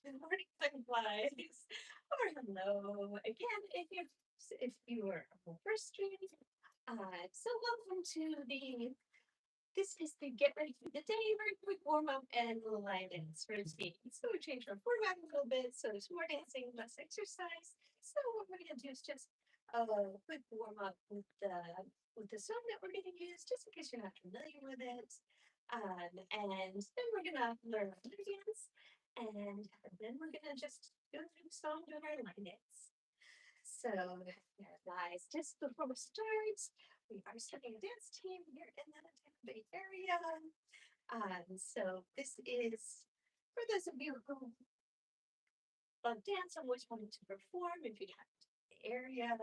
Good morning, butterflies. Or hello again if you are first stream. So welcome to the this is the get ready for the day very quick warm up and line dance routine. So we changed our format a little bit, so there's more dancing, less exercise. So what we're gonna do is just a quick warm up with the song that we're gonna use, just in case you're not familiar with it. And then we're gonna learn our dance, and then we're gonna just go through the song doing our line dance. So, guys, just before we start, we are starting a dance team here in the Tampa Bay area. So this is for those of you who love dance, always wanted to perform if you have the area.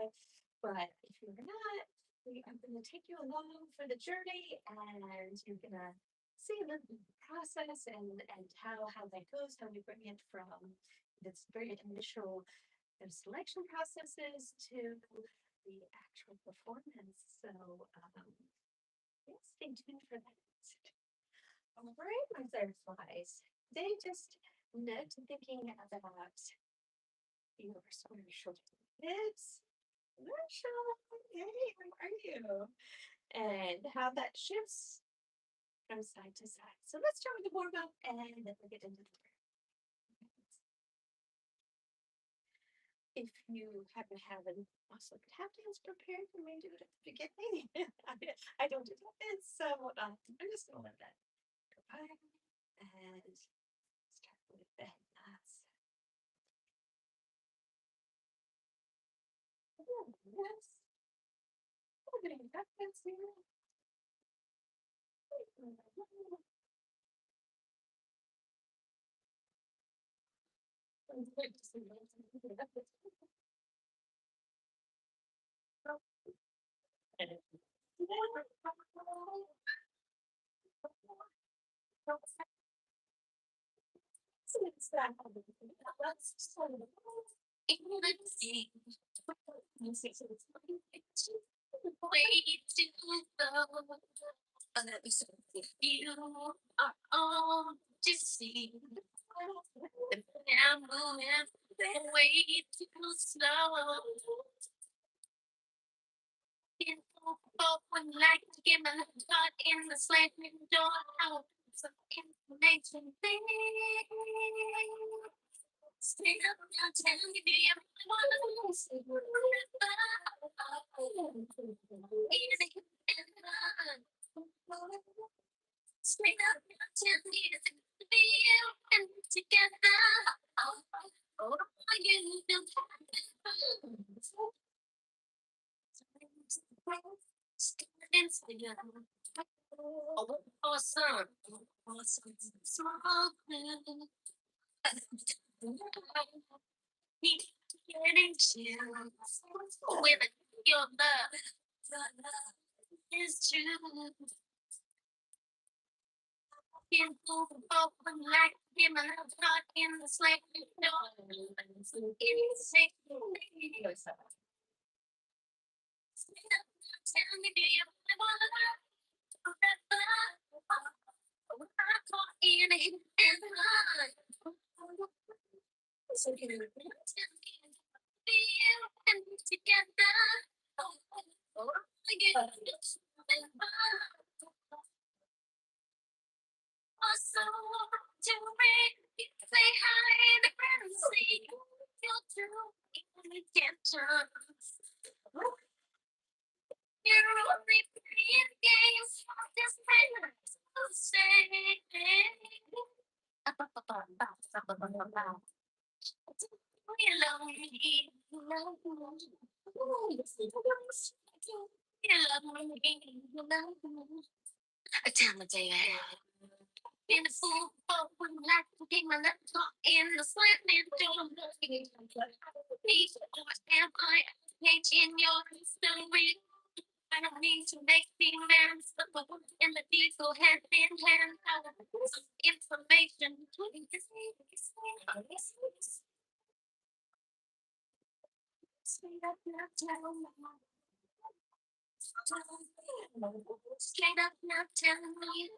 But if you're not, we are going to take you along for the journey, and you're going to see the process and how that goes, how we bring it from this very initial selection processes to the actual performance. So, yeah, stay tuned for that. All right, my butterflies. They just note thinking about your spiritual hips. Rachel, hey, how are you? And how that shifts from side to side. So let's start with the warm up and then we'll get into the if you happen to have an awesome tap dance prepared, you may do it at the beginning. I don't do tap dance, so I'm just gonna let that go by and start with the head knots. Oh, yes. I'm getting tap dance here. Way to go. But let me see. You are all to see. I'm moving way too slow. Would like to get my heart in the slamming door. Out some information. Stay up now, tell me, do you want to see what Stay up now, tell me, is it to be you and together? Oh, you feel Oh, awesome. Awesome. Small getting chills with your love is true. In open like him, I'm not in the slave. No, it's safe. Tell me, do you want to in it and so can you be you and together? Oh, again. Also, to ring, say hi and say you'll do redemption. You're only playing games. This man will say. Tell me, David. In the fool, when life became my laptop in the slamming door. Please, am I changing your story? I don't need to make me man, but the wood and the diesel hand in hand. Some information. Straight up now, tell me. Straight up now, tell me.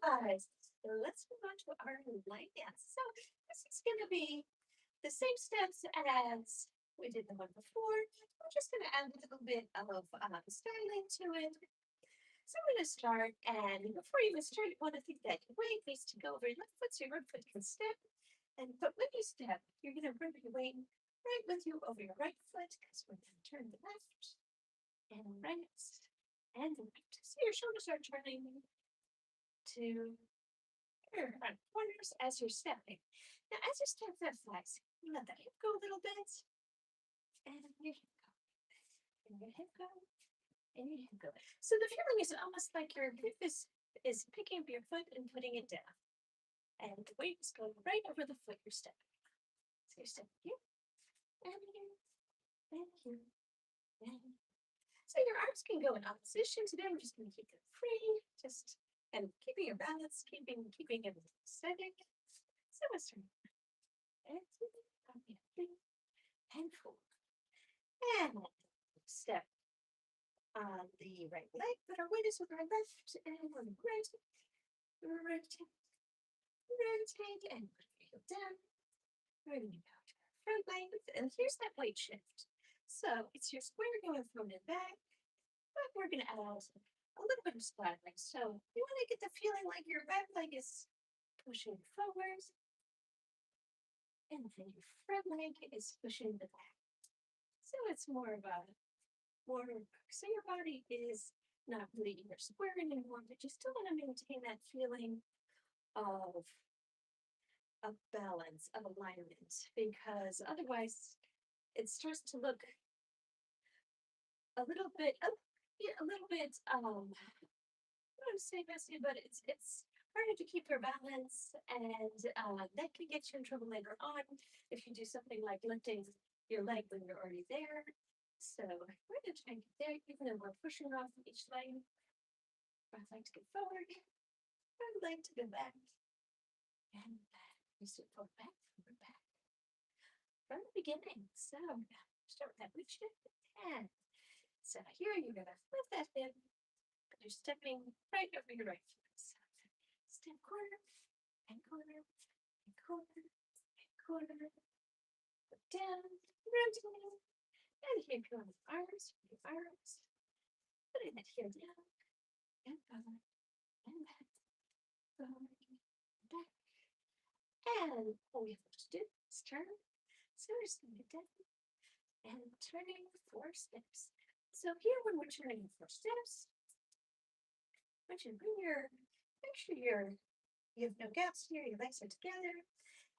Guys, so let's move on to our line dance. So this is going to be the same steps as we did the one before. We're just going to add a little bit of styling to it. So I'm going to start, and before you even start, you want to think that your weight needs to go over your left foot so your right foot can step. But when you step, you're going to bring your weight right with you over your right foot because we're going to turn the left and right and left. So your shoulders are turning to your front corners as you're stepping. Now, as you step that flex, you let that hip go a little bit, and your hip go, and your hip go, and your hip go. So the feeling is almost like your hip is picking up your foot and putting it down, and the weight is going right over the foot you're stepping. So you're stepping here, and here, and here, and here. So your arms can go in opposition. Today we're just going to keep them free, just and keeping your balance, keeping it steady. So let's turn and three and four. And step on the right leg, but our weight is with our left, and we're rotate, rotate, and put your heel down. We're going to go to our front leg, and here's that weight shift. So it's your square going front and back, but we're going to add also a little bit of splatting. So you want to get the feeling like your back leg is pushing forward, and then your front leg is pushing the back. So it's more of a so your body is not really either square anymore, but you still want to maintain that feeling of balance, of alignment, because otherwise it starts to look a little bit I don't want to say messy, but it's harder to keep your balance, and that can get you in trouble later on if you do something like lifting your leg when you're already there. So we're going to try and get there, even though we're pushing off each leg. Right leg to go forward, right leg to go back, and back. You sit forward, back, from the beginning. So start with that weight shift, and so here you're going to lift that hip, but you're stepping right over your right foot. So step corner, and corner, and corner, and corner. Go down, rotating, and here you go with arms, putting that heel down, and forward, and back, forward, back. And all we have to do is turn. So we're just going to down and turning 4 steps. So here when we're turning 4 steps, I want you to make sure you have no gaps here, your legs are together.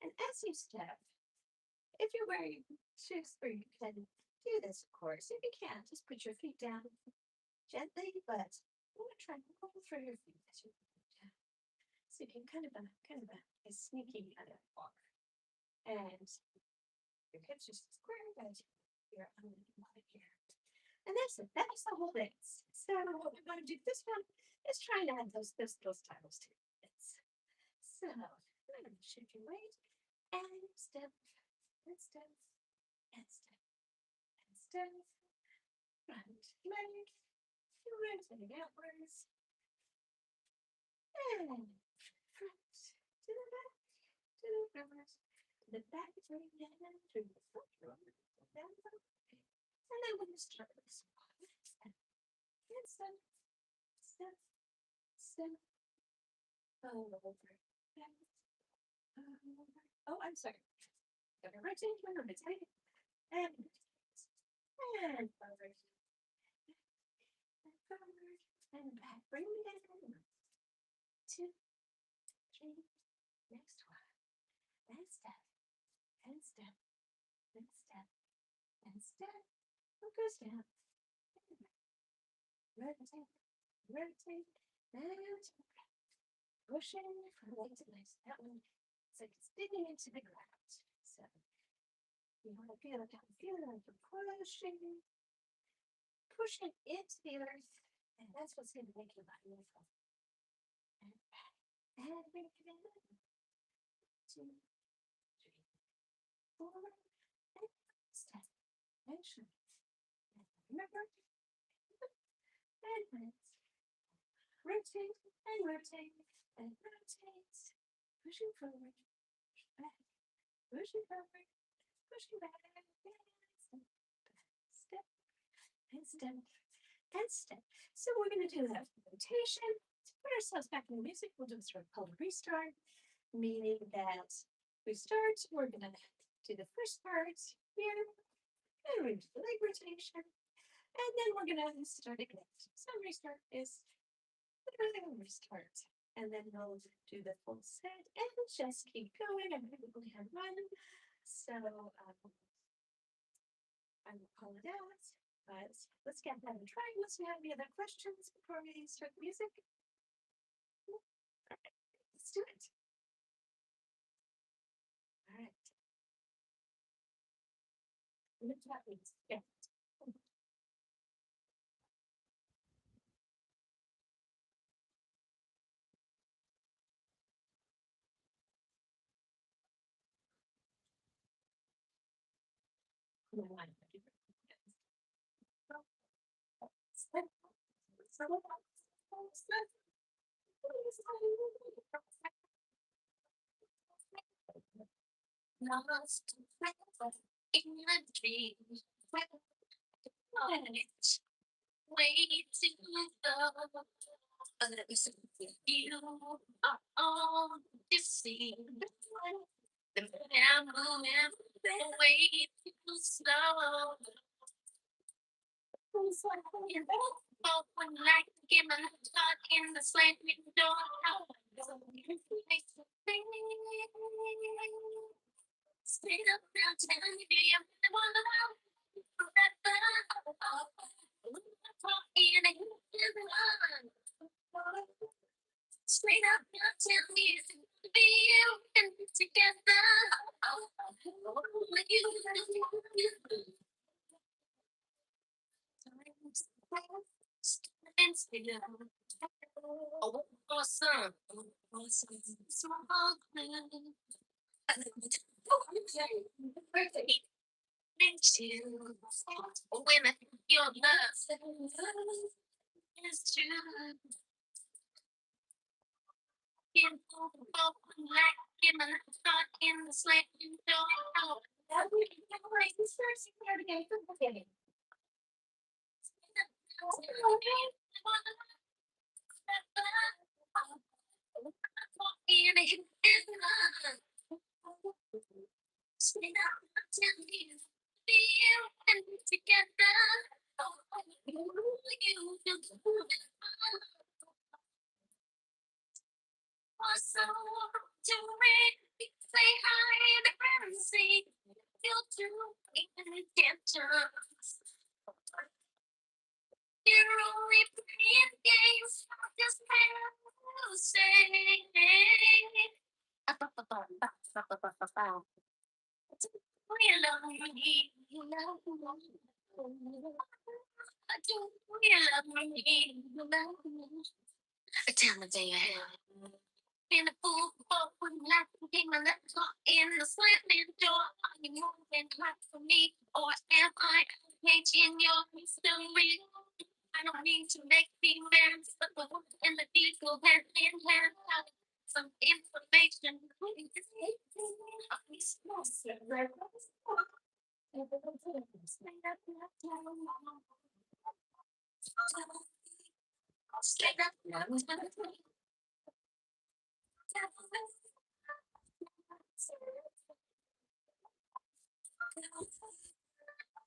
And as you step, if you're wearing shoes where you can do this, of course. If you can't, just put your feet down gently, but you want to try and roll through your feet as you put them down. So you can kind of a sneaky kind of walk. And your hips just square, but you're on the bottom here. And that's it. That's the whole dance. So what we want to do this one is try and add those titles to it. So I'm going to shift your weight and step and step and step and step. Front leg, rotating outwards, and front to the back, to the front, to the back, turning down through the front, down, and then we're going to start with small step, and step, step, step, over, back, over. Oh, I'm sorry. Gonna rotate, we're going to take it, and forward, and forward, and back. Bring me down. 2, 3, next one. And step, and step, step. What goes down? Rotate, rotate, and pushing from leg to leg. So that one, it's like it's digging into the ground. So you want to feel like I'm feeling like you're pushing into the earth, and that's what's going to make your body move forward. And bring it in. 2, 3, 4, and step. And short. And remember, and hands. Rotate and rotate and rotate. Pushing forward, push back, pushing forward, pushing back. Step and step and step. So we're going to do that rotation. To put ourselves back in the music, we'll do a sort of called restart, meaning that we start, we're going to do the first part here, and we're going to do the leg rotation, and then we're going to start again. So restart is literally a restart. And then we'll do the full set and just keep going. I'm probably have one. So I will call it out. But let's get that and try. Unless you have any other questions before we start the music. All right, let's do it. All right. What that means. Yeah. Lost in a dream, waiting for others. You are all deceived. The memory way too slow. When I get my heart in the slamming door, stay up now, tell me I'm the one forever. Straight up now, tell me it's gonna be you and me together. You and still. Oh, awesome. Awesome. Small clue. When your love is true, in like in my thought in the sliding door. That would be like this first part again from the beginning. Together, so to me, say hi and see you do even get chance. You're only playing games, just say. We love me, you love me. I do, we love me, you love me. Tell me, baby. In a fool for laughing my laptop in the slamming door. Are you moving hot for me, or am I changing your history? I don't need to make demands, but the wood and the deed go hand in hand. Some information. Straight up,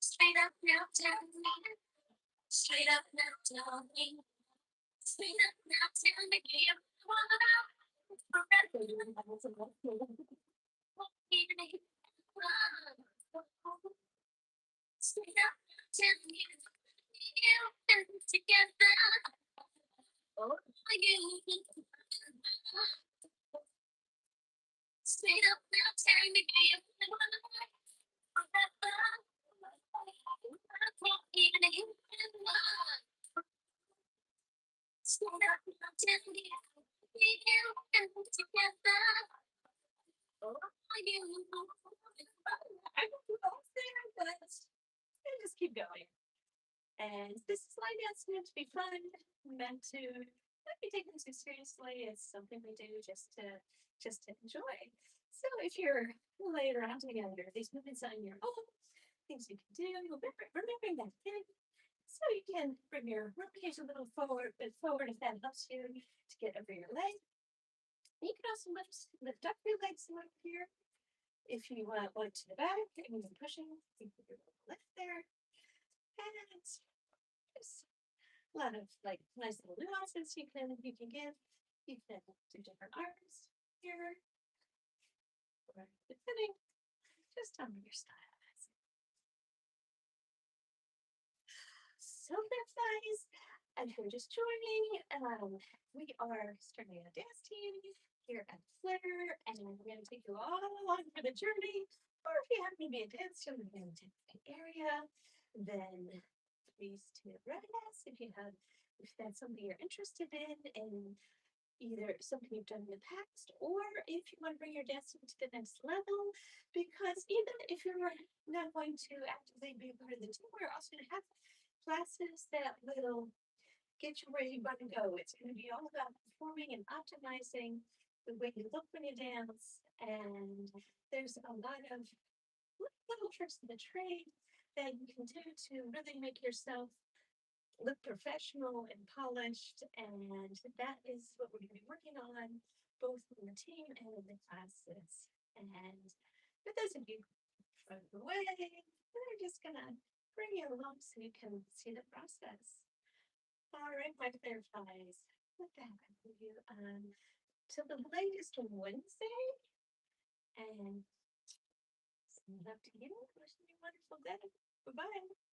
straight up now, tell me. Straight up now, tell me. Straight up now, tell me. You I don't know what's there, but I just keep going. And this is line dance meant to be fun, meant to not be taken too seriously. It's something we do just to enjoy. So if you're laying around together, these movements on your own, things you can do, remembering that thing. So you can bring your ribcage a little forward, but forward if that helps you to get over your leg. You can also lift up your legs up here. If you want one to the back and you're pushing, you can do a little lift there. And just a lot of like nice little nuances you can give. You can do different arms here, or depending just on your style. So that's nice. And if you're just joining, we are starting a dance team here at Flitter, and we're going to take you all along for the journey. Or if you happen to be a dance team in the area, then please to write us if that's something you're interested in, and either something you've done in the past, or if you want to bring your dancing to the next level. Because even if you're not going to actively be a part of the team, we're also going to have classes that will get you where you want to go. It's going to be all about performing and optimizing the way you look when you dance. And there's a lot of little tricks of the trade that you can do to really make yourself look professional and polished. And that is what we're going to be working on, both in the team and in the classes. And for those of you from the way, we're just going to bring you along so you can see the process. All right, my clarifies. What the heck I you till the latest Wednesday, and love to you. Wishing you a wonderful day. Bye bye.